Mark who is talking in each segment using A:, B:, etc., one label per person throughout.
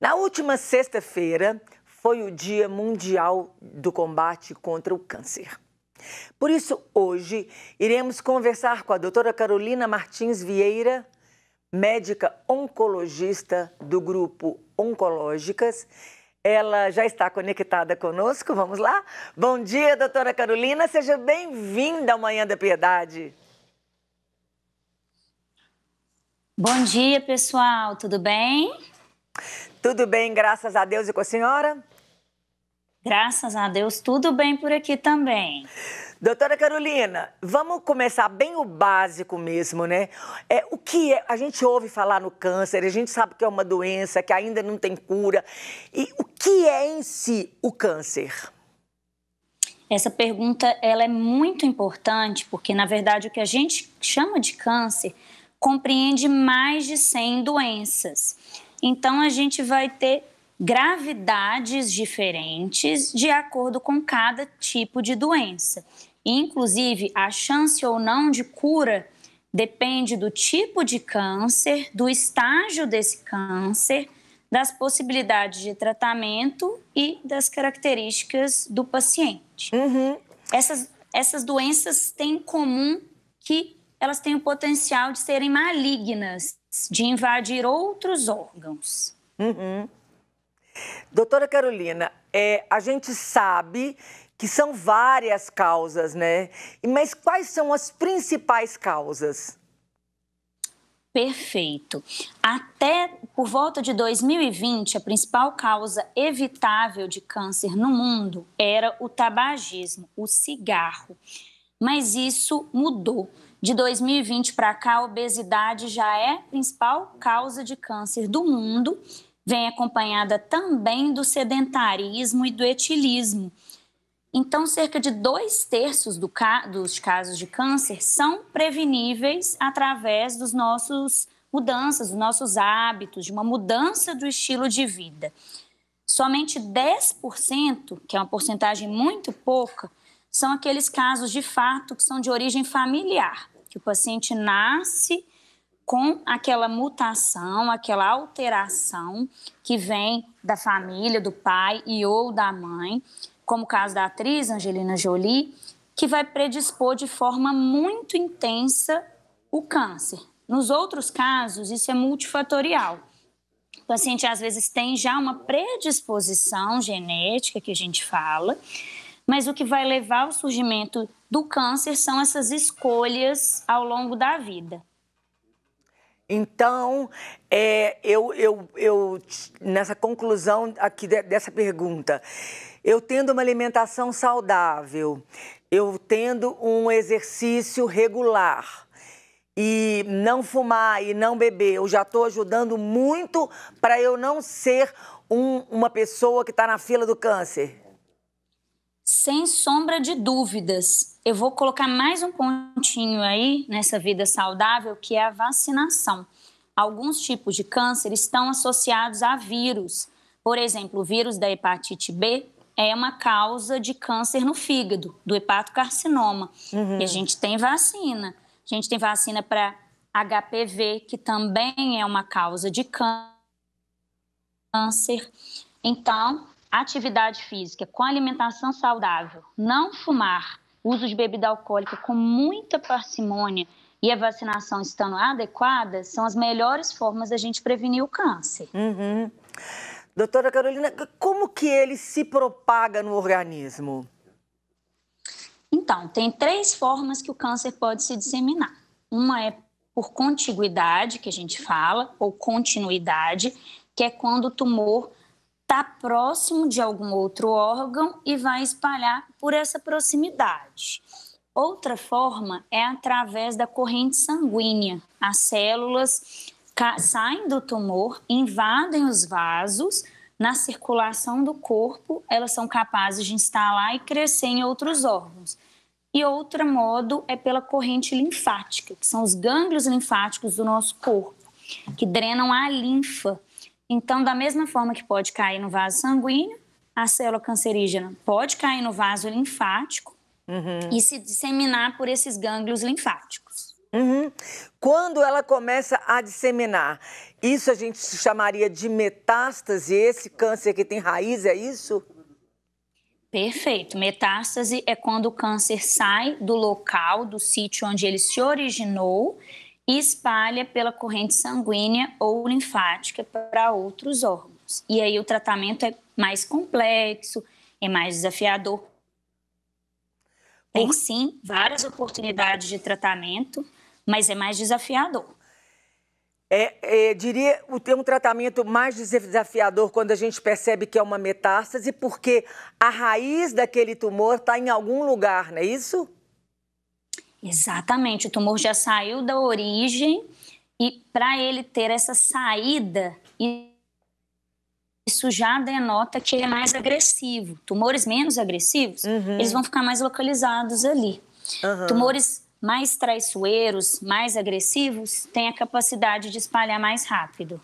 A: Na última sexta-feira foi o Dia Mundial do Combate contra o Câncer. Por isso, hoje, iremos conversar com a doutora Carolina Martins Vieira, médica oncologista do grupo Oncológicas. Ela já está conectada conosco, vamos lá? Bom dia, doutora Carolina, seja bem-vinda ao Manhã da Piedade.
B: Bom dia, pessoal, tudo bem?
A: Tudo bem, graças a Deus, e com a senhora?
B: Graças a Deus, tudo bem por aqui também.
A: Doutora Carolina, vamos começar bem o básico mesmo, né? O que é? A gente ouve falar no câncer, a gente sabe que é uma doença, que ainda não tem cura. E o que é em si o câncer?
B: Essa pergunta ela é muito importante porque, na verdade, o que a gente chama de câncer compreende mais de 100 doenças. Então, a gente vai ter gravidades diferentes de acordo com cada tipo de doença. Inclusive, a chance ou não de cura depende do tipo de câncer, do estágio desse câncer, das possibilidades de tratamento e das características do paciente. Essas doenças têm em comum que elas têm o potencial de serem malignas, de invadir outros órgãos.
A: Doutora Carolina, a gente sabe que são várias causas, né? Mas quais são as principais causas?
B: Perfeito. Até por volta de 2020, a principal causa evitável de câncer no mundo era o tabagismo, o cigarro. Mas isso mudou. De 2020 para cá, a obesidade já é a principal causa de câncer do mundo, vem acompanhada também do sedentarismo e do etilismo. Então, cerca de 2/3 dos casos de câncer são preveníveis através dos nossos mudanças, dos nossos hábitos, de uma mudança do estilo de vida. Somente 10%, que é uma porcentagem muito pouca, são aqueles casos de fato que são de origem familiar, que o paciente nasce com aquela mutação, aquela alteração que vem da família, do pai e ou da mãe, como o caso da atriz Angelina Jolie, que vai predispor de forma muito intensa o câncer. Nos outros casos, isso é multifatorial. O paciente, às vezes, tem já uma predisposição genética, que a gente fala, mas o que vai levar ao surgimento do câncer são essas escolhas ao longo da vida.
A: Então, nessa conclusão aqui dessa pergunta, eu tendo uma alimentação saudável, eu tendo um exercício regular e não fumar e não beber, eu já estou ajudando muito para eu não ser uma pessoa que está na fila do câncer?
B: Sem sombra de dúvidas. Eu vou colocar mais um pontinho aí nessa vida saudável, que é a vacinação. Alguns tipos de câncer estão associados a vírus. Por exemplo, o vírus da hepatite B é uma causa de câncer no fígado, do hepatocarcinoma. E a gente tem vacina. A gente tem vacina para HPV, que também é uma causa de câncer. Então, atividade física com alimentação saudável, não fumar, uso de bebida alcoólica com muita parcimônia e a vacinação estando adequada, são as melhores formas da gente prevenir o câncer.
A: Doutora Carolina, como que ele se propaga no organismo?
B: Então, tem 3 formas que o câncer pode se disseminar. Uma é por contiguidade, que a gente fala, ou continuidade, que é quando o tumor está próximo de algum outro órgão e vai espalhar por essa proximidade. Outra forma é através da corrente sanguínea. As células saem do tumor, invadem os vasos, na circulação do corpo, elas são capazes de instalar e crescer em outros órgãos. E outro modo é pela corrente linfática, que são os gânglios linfáticos do nosso corpo, que drenam a linfa. Então, da mesma forma que pode cair no vaso sanguíneo, a célula cancerígena pode cair no vaso linfático e se disseminar por esses gânglios linfáticos.
A: Uhum. Quando ela começa a disseminar, isso a gente chamaria de metástase, esse câncer que tem raiz, é isso?
B: Perfeito. Metástase é quando o câncer sai do local, do sítio onde ele se originou e espalha pela corrente sanguínea ou linfática para outros órgãos. E aí o tratamento é mais complexo, é mais desafiador. Tem sim várias oportunidades de tratamento, mas é mais desafiador.
A: Diria ter um tratamento mais desafiador quando a gente percebe que é uma metástase, porque a raiz daquele tumor está em algum lugar, não é isso?
B: Exatamente, o tumor já saiu da origem e para ele ter essa saída, isso já denota que ele é mais agressivo. Tumores menos agressivos, eles vão ficar mais localizados ali. Tumores mais traiçoeiros, mais agressivos, têm a capacidade de espalhar mais rápido.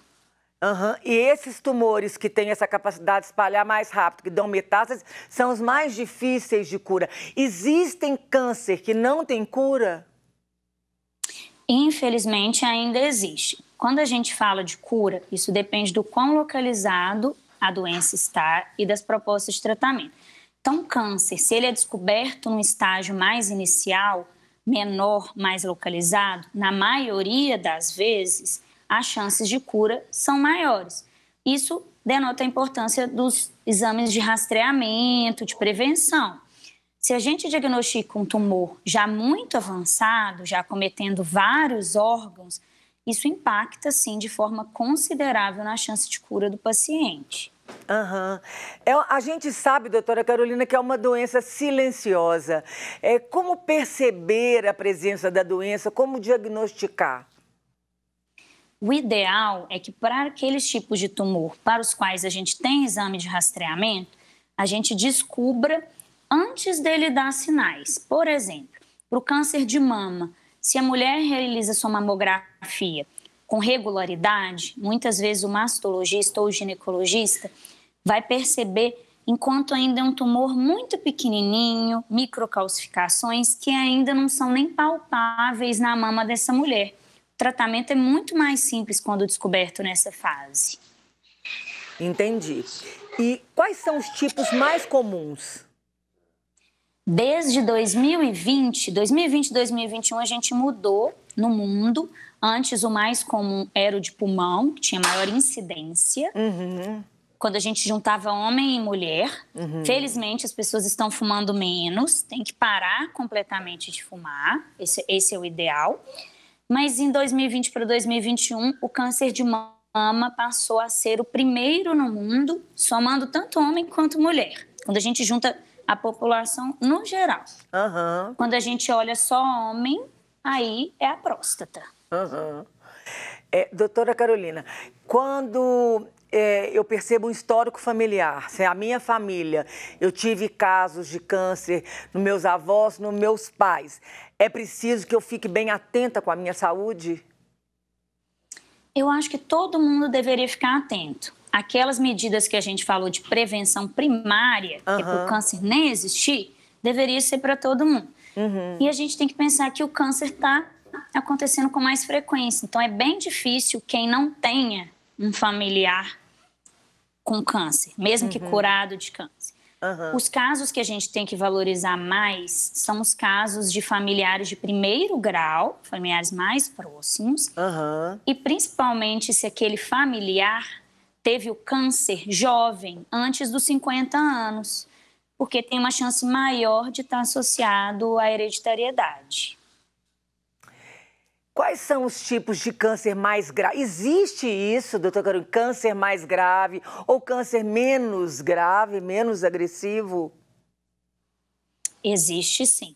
A: E esses tumores que têm essa capacidade de espalhar mais rápido, que dão metástases, são os mais difíceis de cura. Existem câncer que não tem cura?
B: Infelizmente, ainda existe. Quando a gente fala de cura, isso depende do quão localizado a doença está e das propostas de tratamento. Então, câncer, se ele é descoberto num estágio mais inicial, menor, mais localizado, na maioria das vezes, as chances de cura são maiores. Isso denota a importância dos exames de rastreamento, de prevenção. Se a gente diagnostica um tumor já muito avançado, já cometendo vários órgãos, isso impacta, sim, de forma considerável na chance de cura do paciente.
A: A gente sabe, doutora Carolina, que é uma doença silenciosa. Como perceber a presença da doença? Como diagnosticar?
B: O ideal é que para aqueles tipos de tumor para os quais a gente tem exame de rastreamento, a gente descubra antes dele dar sinais. Por exemplo, para o câncer de mama, se a mulher realiza sua mamografia com regularidade, muitas vezes o mastologista ou o ginecologista vai perceber, enquanto ainda é um tumor muito pequenininho, microcalcificações que ainda não são nem palpáveis na mama dessa mulher. O tratamento é muito mais simples quando descoberto nessa fase.
A: Entendi. E quais são os tipos mais comuns?
B: Desde 2020 e 2021, a gente mudou no mundo. Antes, o mais comum era o de pulmão, que tinha maior incidência. Quando a gente juntava homem e mulher. Felizmente, as pessoas estão fumando menos. Tem que parar completamente de fumar. Esse é o ideal. Mas em 2020 para 2021, o câncer de mama passou a ser o primeiro no mundo, somando tanto homem quanto mulher. Quando a gente junta a população no geral. Quando a gente olha só homem, aí é a próstata.
A: Doutora Carolina, quando eu percebo um histórico familiar, se a minha família, eu tive casos de câncer nos meus avós, nos meus pais, é preciso que eu fique bem atenta com a minha saúde?
B: Eu acho que todo mundo deveria ficar atento. Aquelas medidas que a gente falou de prevenção primária, que é para o câncer nem existir, deveria ser para todo mundo. E a gente tem que pensar que o câncer está acontecendo com mais frequência. Então, é bem difícil quem não tenha um familiar com câncer, mesmo que curado de câncer. Os casos que a gente tem que valorizar mais são os casos de familiares de primeiro grau, familiares mais próximos, e principalmente se aquele familiar teve o câncer jovem, antes dos 50 anos, porque tem uma chance maior de estar associado à hereditariedade.
A: Quais são os tipos de câncer mais grave? Existe isso, doutora Carolina, câncer mais grave ou câncer menos grave, menos agressivo?
B: Existe sim.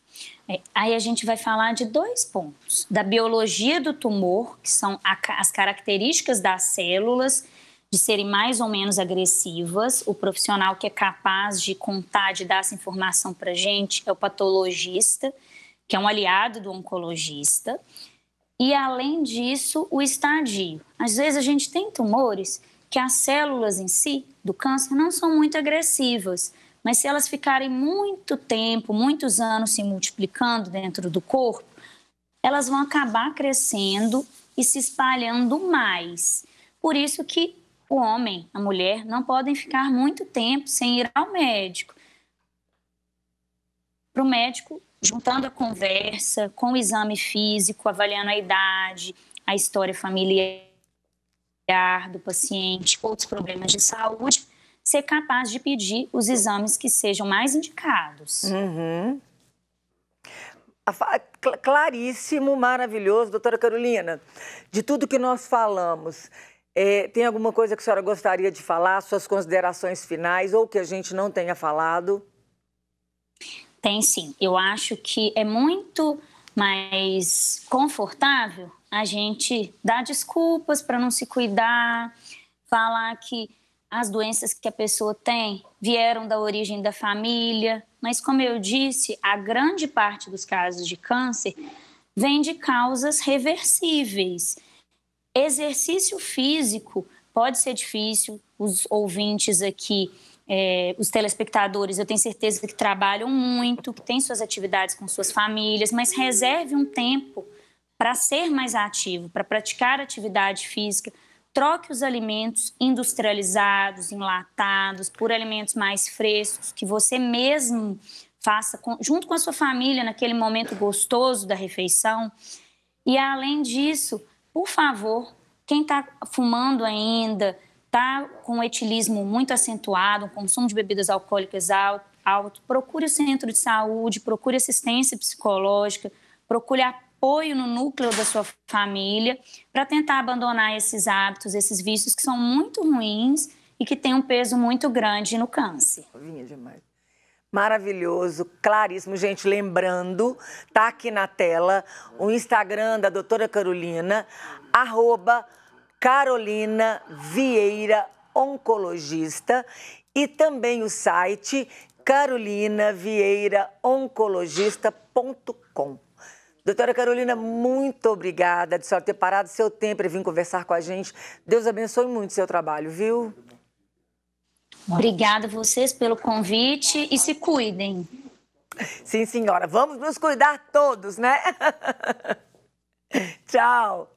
B: Aí a gente vai falar de dois pontos. Da biologia do tumor, que são as características das células, de serem mais ou menos agressivas. O profissional que é capaz de contar, de dar essa informação para a gente é o patologista, que é um aliado do oncologista. E, além disso, o estadio. Às vezes, a gente tem tumores que as células em si, do câncer, não são muito agressivas. Mas se elas ficarem muito tempo, muitos anos se multiplicando dentro do corpo, elas vão acabar crescendo e se espalhando mais. Por isso que o homem, a mulher, não podem ficar muito tempo sem ir ao médico. Para o médico, juntando a conversa com o exame físico, avaliando a idade, a história familiar do paciente, outros problemas de saúde, ser capaz de pedir os exames que sejam mais indicados.
A: Claríssimo, maravilhoso. Doutora Carolina, de tudo que nós falamos, tem alguma coisa que a senhora gostaria de falar, suas considerações finais, ou que a gente não tenha falado?
B: Tem sim. Eu acho que é muito mais confortável a gente dar desculpas para não se cuidar, falar que as doenças que a pessoa tem vieram da origem da família, mas como eu disse, a grande parte dos casos de câncer vem de causas reversíveis. Exercício físico pode ser difícil, os ouvintes aqui, os telespectadores, eu tenho certeza que trabalham muito, que têm suas atividades com suas famílias, mas reserve um tempo para ser mais ativo, para praticar atividade física. Troque os alimentos industrializados, enlatados, por alimentos mais frescos, que você mesmo faça junto com a sua família naquele momento gostoso da refeição. E, além disso, por favor, quem está fumando ainda, está com um etilismo muito acentuado, um consumo de bebidas alcoólicas alto, procure o centro de saúde, procure assistência psicológica, procure apoio no núcleo da sua família para tentar abandonar esses hábitos, esses vícios que são muito ruins e que têm um peso muito grande no câncer.
A: Demais. Maravilhoso, claríssimo. Gente, lembrando, tá aqui na tela o Instagram da doutora Carolina, @Carolina Vieira Oncologista, e também o site carolinavieiraoncologista.com. Doutora Carolina, muito obrigada de só ter parado seu tempo e vir conversar com a gente. Deus abençoe muito o seu trabalho, viu?
B: Obrigada a vocês pelo convite e se cuidem.
A: Sim, senhora. Vamos nos cuidar todos, né? Tchau.